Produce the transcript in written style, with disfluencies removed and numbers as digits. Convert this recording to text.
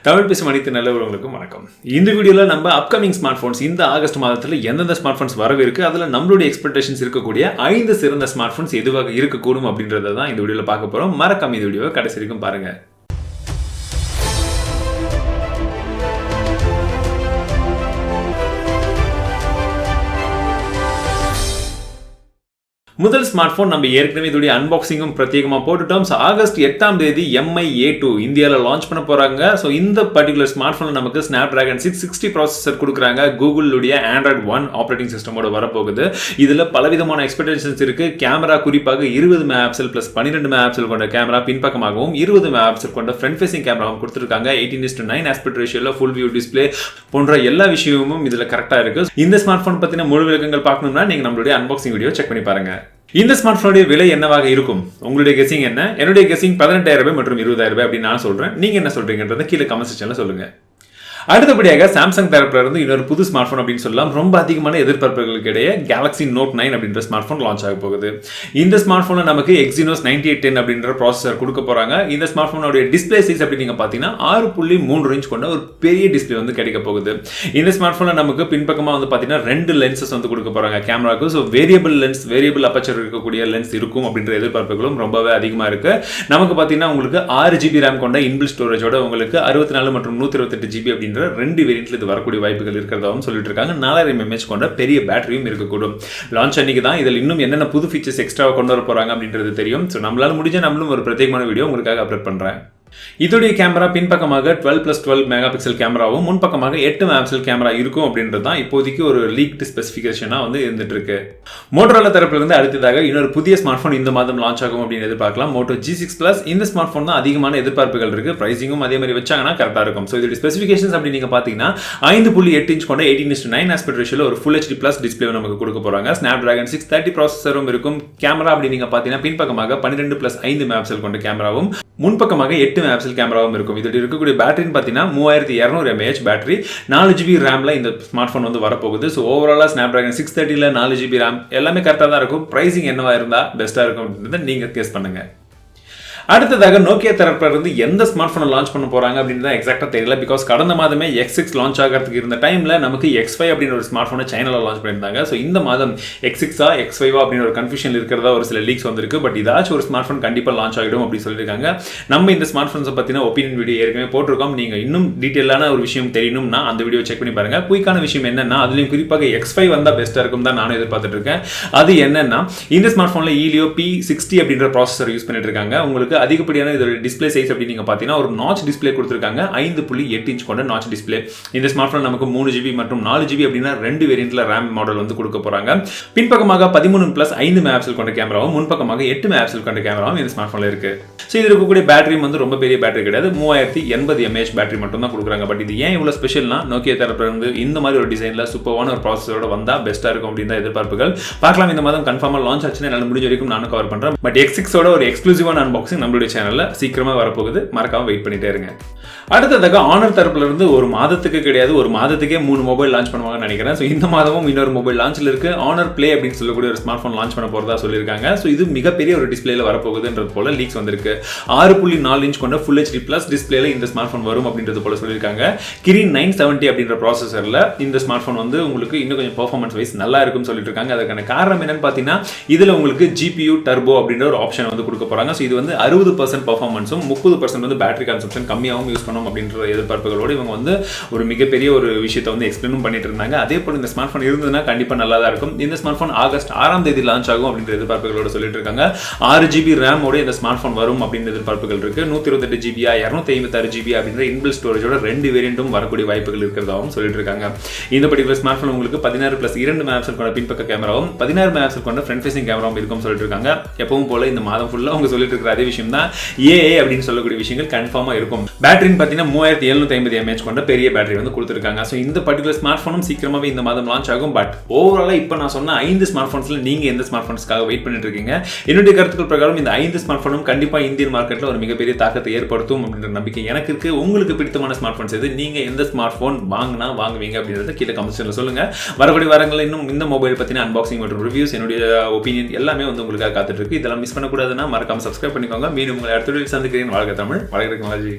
தமிழ் பேசும் அனைத்து நல்லவர்களுக்கும் வணக்கம். இந்த வீடியோவில் நம்ம அப்கமிங் ஸ்மார்ட் போன்ஸ் இந்த ஆகஸ்ட் மாதத்தில் எந்தெந்த ஸ்மார்ட் போன்ஸ் வரவிருக்கு, அதில் நம்மளுடைய எக்ஸ்பெக்டேஷன்ஸ் இருக்கக்கூடிய 5 சிறந்த ஸ்மார்ட் போன்ஸ் எதுவாக இருக்கக்கூடும் அப்படின்றத தான் இந்த வீடியோவில் பார்க்க போகிறோம். மறக்காம இந்த வீடியோவை கடைசி வரைக்கும் பாருங்க. முதல் ஸ்மார்ட் போன் நம்ம ஏற்கனவே இதோடைய அன்பாக்சிங்கும் பிரத்யேகமாக போட்டுட்டோம். ஸோ ஆகஸ்ட் 8ஆம் தேதி MI A2 இந்தியாவில் லான்ச் பண்ண போகிறாங்க. ஸோ இந்த பர்டிகுலர் ஸ்மார்ட் ஃபோனில் நமக்கு Snapdragon 660 ப்ராசஸர் கொடுக்குறாங்க. கூகுளுடைய Android 1 ஆப்ரேட்டிங் சிஸ்டமோட வரப்போகுது. இதில் பலவிதமான எக்ஸ்பெக்டேஷன்ஸ் இருக்குது. கேமரா குறிப்பாக 20 மெகாபிக்சல் ப்ளஸ் 12 மெகாபிக்சல் கொண்ட கேமரா பின்பக்கமாகவும் 20 மெகாபிக்சல் கொண்ட ஃப்ரண்ட் ஃபேசிங் கேமராவும் கொடுத்துருக்காங்க. 18:9 ஆஸ்பெக்ட் ரேஷியோவில் ஃபுல் வியூ டிஸ்பிளே போன்ற எல்லா விஷயமும் இதில் கரெக்டாக இருக்குது. இந்த ஸ்மார்ட் ஃபோன் பற்றின முழு விளக்கங்கள் பார்க்கணும்னா நீங்கள் நம்மளுடைய அன்பாக்சிங் வீடியோ செக் பண்ணி பாருங்க. இந்த ஸ்மார்ட் போனுடைய விலை என்னவாக இருக்கும்? உங்களுடைய கெஸிங் என்ன? என்னுடைய கெஸிங் 18,000 ரூபாய் மற்றும் 20,000 ரூபாய் அப்படின்னு நான் சொல்றேன். நீங்க என்ன சொல்றீங்கன்றத கீழே கமெண்ட் செக்ஷன்ல சொல்லுங்க. அடுத்தபடியாக சாம்சங் தரப்புல இருந்து இன்னொரு புது ஸ்மார்ட் போன் அப்படின்னு சொல்லலாம். ரொம்ப அதிகமான எதிர்பார்ப்புகளுக்கு இடையே Galaxy Note 9 அப்படின்ற ஸ்மார்ட் போன் லான்ச் ஆக போகுது. இந்த ஸ்மார்ட் போன்ல நமக்கு Exynos 9810 அப்படின்ற ப்ராசஸர் கொடுக்க போறாங்க. இந்த ஸ்மார்ட் போனோட டிஸ்பிளே சைஸ் அப்படி நீங்க பாத்தீங்கன்னா 6.3 இன்ச் கொண்ட ஒரு பெரிய டிஸ்பிளே வந்து கிடைக்க போகுது. இந்த ஸ்மார்ட் போன்ல நமக்கு பின்பக்கமா வந்து பாத்தீங்கன்னா 2 லென்சஸ் வந்து கொடுக்க போறாங்க கேமராக்கு. So variable lens, variable aperture இருக்கக்கூடிய லென்ஸ் இருக்கும் அப்படின்ற எதிர்பார்ப்புகளும் ரொம்பவே அதிகமா இருக்கு. நமக்கு பாத்தீங்கன்னா உங்களுக்கு 6GB RAM கொண்ட இன்பில்ட் ஸ்டோரேஜோட உங்களுக்கு 64 மற்றும் 128GB அப்படின்னு 2 வேரியன்ட்ல இது வரக்கூடிய வாய்ப்புகள் இருக்கிறதாவும் சொல்லிட்டு இருக்காங்க. 4000 mAh கொண்ட பெரிய பேட்டரியும் இருக்கக்கூடும். லான்ச் அன்னைக்கு தான் இதில் இன்னும் என்னென்ன புது ஃபீச்சர்ஸ் எக்ஸ்ட்ரா கொண்டு வர போறாங்க அப்படின்றது தெரியும். ஸோ நம்மளால முடிஞ்ச நம்மளும் ஒரு பிரத்யேகமான வீடியோ உங்களுக்காக அப்லோட் பண்றேன். இதோடைய கேமரா பின்பக்கமாக 12+12 மெகாபிக்சல் கேமராவும் முன்பக்கமாக 8 மெகாபிக்சல் கேமரா இருக்கும் அப்படின்றது தான் இப்போதைக்கு ஒரு லீக்டு ஸ்பெசிஃபிகேஷனா வந்து இருந்துட்டு இருக்கு. மோட்டோரோலா தரப்புல இருந்து அடுத்ததாக இன்னொரு புதிய ஸ்மார்ட் போன் இந்த மாதம் லான்ச் ஆகும் அப்படின்னு எதிர்பார்க்கலாம். Moto G6 Plus இந்த ஸ்மார்ட் போன் தான் அதிகமான எதிர்பார்ப்புகள் இருக்கு. பிரைசிங்கும் அதே மாதிரி வச்சாங்கன்னா கரெக்டா இருக்கும். ஸோ இதோட ஸ்பெசிஃபிகேஷன்ஸ் அப்படி நீங்க பாத்தீங்கன்னா 5.8 இன்ச் கொண்ட 18:9 ஆஸ்பெக்ட் ரேஷியோல ஒரு Full HD Plus டிஸ்பிளே நமக்கு கொடுக்க போறாங்க. Snapdragon 630 ப்ராசஸரும் இருக்கும். கேமரா அப்படி நீங்க பாத்தீங்கன்னா பின்பக்கமாக 12+5 மெகாபிக்சல் கொண்ட கேமராவும் முன்பக்கமாக 8 மெகாபிக்சல் கேமராவும் இருக்கும். இதோட இருக்கக்கூடிய பேட்டரின்னு பார்த்தீங்கன்னா 3200 mAh பேட்டரி. 4GB ரேம்ல இந்த ஸ்மார்ட் போன் வந்து வரப்போகுது. ஸோ ஓவராலா Snapdragon 630ல 4GB ரேம் எல்லாமே கரெக்டாக தான் இருக்கும். பிரைசிங் என்னவா இருந்தா பெஸ்டா இருக்கும் அப்படின்றத நீங்க கெஸ் பண்ணுங்க. அடுத்ததாக நோக்கியா தரப்புல இருந்து எந்த ஸ்மார்ட் போனை லான்ச் பண்ண போறாங்க அப்படின்னு எக்ஸாக்டா தெரியல. பிகாஸ் கடந்த மாதமே X6 லான்ச் ஆகிறதுக்கு இருந்த டைம்ல நமக்கு X5 அப்படின்னு ஒரு ஸ்மார்ட் போனை சைனால லான்ச் பண்ணியிருந்தாங்க. ஸோ இந்த மாதம் X6 X5 அப்படின்னு ஒரு கன்ஃபியூஷன் இருக்கிறதா ஒரு சில லீக்ஸ் வந்திருக்கு. பட் ஏதாச்சும் ஒரு ஸ்மார்ட் போன் கண்டிப்பா லான்ச் ஆகிடும் அப்படின்னு சொல்லியிருக்காங்க. நம்ம இந்த ஸ்மார்ட் போன்ஸை பத்தின ஒப்பீனியன் வீடியோ ஏற்கனவே போட்டிருக்கோம். நீங்க இன்னும் டீட்டெயிலான ஒரு விஷயம் தெரியணும்னா அந்த வீடியோ செக் பண்ணி பாருங்க. குயிக்கான விஷயம் என்னன்னா அதுலயும் குறிப்பாக X5 வந்தா பெஸ்டா இருக்கும் தான் நானும் எதிர்பார்த்துட்டு இருக்கேன். அது என்னன்னா இந்த ஸ்மார்ட் போன்ல Helio P60 அப்படின்ற ப்ராசஸர் யூஸ் பண்ணிட்டு இருக்காங்க. உங்களுக்கு அதிகப்படியான இதோட டிஸ்பிளே சைஸ் அப்படி நீங்க பாத்தீங்கன்னா ஒரு நாட்ச் டிஸ்பிளே கொடுத்திருக்காங்க. 5.8 இன்ச் கொண்ட நாட்ச் டிஸ்பிளே. இந்த ஸ்மார்ட் போன் நமக்கு 3GB மற்றும் 4GB அப்படினா 2 வேரியன்ட்ல RAM மாடல் வந்து கொடுக்க போறாங்க. பின்பக்கமாக 13+5 மெகாபிக்சல் கொண்ட கேமராவும் முன்பக்கமாக 8 மெகாபிக்சல் கொண்ட கேமராவும் இந்த ஸ்மார்ட் போன்ல இருக்கு. சோ இதுல இருக்கக்கூடிய பேட்டரி வந்து ரொம்ப பெரிய பேட்டரி கிடையாது. 3080 mAh பேட்டரி மட்டும் தான் கொடுக்குறாங்க. பட் இது ஏன் இவ்வளவு ஸ்பெஷல்னா நோக்கியா தரப்புல இருந்து இந்த மாதிரி ஒரு டிசைன்ல சூப்பரான ஒரு ப்ராசஸரோட வந்தா பெஸ்டா இருக்கும் அப்படின்னு தான் எதிர்பார்ப்புகள். பார்க்கலாம் இந்த மாதம் கன்ஃபார்மா லான்ச் ஆச்சுன்னா என்னால முடிஞ்ச வரைக்கும் நானும் கவர் பண்றேன். பட் X6 ஓட ஒரு எக்ஸ்க்ளூசிவான அன்பாக்சிங் நம்மளுடைய சேனல்ல சீக்கிரமா வரப்போகுது. மறக்காம வெயிட் பண்ணிட்டே இருங்க. அடுத்ததாக Honor தரப்புல இருந்து ஒரு மாதத்துக்கு கிடையாது, ஒரு மாதத்துக்கே 3 மொபைல் லான்ச் பண்ணுவாங்கன்னு நினைக்கிறேன். ஸோ இந்த மாதமும் இன்னொரு மொபைல் லான்ச்ல இருக்கு. Honor Play அப்படின்னு சொல்லக்கூடிய ஒரு ஸ்மார்ட் போன் லான்ச் பண்ண போறதா சொல்லியிருக்காங்க. ஸோ இது மிகப்பெரிய ஒரு டிஸ்பிளேல வரப்போகுதுன்றது போல லீக்ஸ் வந்திருக்கு. 6.4 இன்ச் கொண்ட Full HD Plus டிஸ்பிளேல இந்த ஸ்மார்ட் போன் வரும் அப்படின்றது போல சொல்லியிருக்காங்க. Kirin 970 அப்படின்ற ப்ராசஸர்ல இந்த ஸ்மார்ட் போன் வந்து உங்களுக்கு இன்னும் கொஞ்சம் பெர்ஃபார்மன்ஸ் வைஸ் நல்லா இருக்கும்னு சொல்லிட்டு இருக்காங்க. அதுக்கான காரணம் என்னன்னு பாத்தீங்கன்னா இதுல உங்களுக்கு GPU டர்போ அப்படின்ற ஒரு ஆப்ஷன் வந்து கொடுக்க போறாங்க. ஸோ இது வந்து 60% பெர்ஃபார்மன்ஸும் 30% வந்து பேட்டரி கன்சம்ப்ஷன் கம்மியாகவும் யூஸ் பண்ணணும் அப்படின்ற எதிர்பார்ப்புகளோடு இவங்க வந்து ஒரு மிகப்பெரிய ஒரு விஷயத்தை வந்து எக்ஸ்பிளைனும் பண்ணிட்டு இருந்தாங்க. அதே போல இந்த ஸ்மார்ட் போன் இருந்ததுன்னா கண்டிப்பா நல்லா தான் இருக்கும். இந்த ஸ்மார்ட் போன் ஆகஸ்ட் 6ஆம் தேதி லான்ச் ஆகும் அப்படின்ற எதிர்பார்ப்புகளோட சொல்லிட்டு இருக்காங்க. 6GB RAM ஓட இந்த ஸ்மார்ட் போன் வரும் அப்படின்னு எதிர்பார்ப்புகள் இருக்கு. 128GB 256GB அப்படின்ற இன்பில்ட் ஸ்டோரேஜோட 2 வேரியன்ட்டும் வரக்கூடிய வாய்ப்புகள் இருக்கிறதாவும் சொல்லிட்டு இருக்காங்க. இந்த பர்டிகுலர் ஸ்மார்ட் போன் உங்களுக்கு 16+2 மெகாபிக்சல் கொண்ட பின்பக்க கேமராவும் 16 மெகாபிக்சல் கொண்ட ஃப்ரண்ட் ஃபேசிங் கேமராவும் இருக்கும் சொல்லிட்டு இருக்காங்க. எப்பவும் போல இந்த மாதம் ஃபுல்லா அவங்க சொல்லிட்டு இருக்கிற அதே விஷயம் தான் AI அப்படின்னு சொல்லக்கூடிய விஷயங்கள் கன்ஃபார்மா இருக்கும். பேட்டரின்னு பாத்தீங்கன்னா 3750 mAh கொண்ட பெரிய பேட்டரி வந்து கொடுத்திருக்காங்க. சோ இந்த பர்டிகுலர் ஸ்மார்ட் போனும் சீக்கிரமாவே இந்த மாதம் லான்ச் ஆகும். பட் ஓவராலா இப்ப நான் சொன்ன 5 ஸ்மார்ட் போன்ஸ்ல நீங்க எந்த ஸ்மார்ட் போன்ஸ்க்காக வெயிட் பண்ணிட்டு இருக்கீங்க? என்னுடைய கருத்துக்கள் பிரகாரம் இந்த 5 ஸ்மார்ட் போனும் கண்டிப்பா இந்தியன் மார்க்கெட்ல ஒரு மிகப்பெரிய தாக்கத்தை ஏற்படுத்தும் அப்படின்ற நம்பிக்கை எனக்கு இருக்கு. உங்களுக்கு பிடித்தமான ஸ்மார்ட் போன்ஸ் எது? நீங்க எந்த ஸ்மார்ட் போன் வாங்குவீங்க அப்படின்றத கீழே கமெண்ட் செக்ஷன்ல சொல்லுங்க. வரக்கூடிய வாரங்களில் இன்னும் இந்த மொபைல் பத்தின அன்பாக்சிங் மற்றும் ரிவ்யூஸ், என்னுடைய ஒப்பீனியன் எல்லாமே வந்து உங்களுக்காக காத்துட்டு இருக்கு. இதெல்லாம் மிஸ் பண்ணக்கூடாதுன்னா மறக்காம சப்ஸ்கிரைப் பண்ணிக்கோங்க. மீண்டும் உங்களை அடுத்த வீடியோவில் சந்திக்கிறேன். வாழ்க தமிழ், வளர்க டெக்னாலஜி.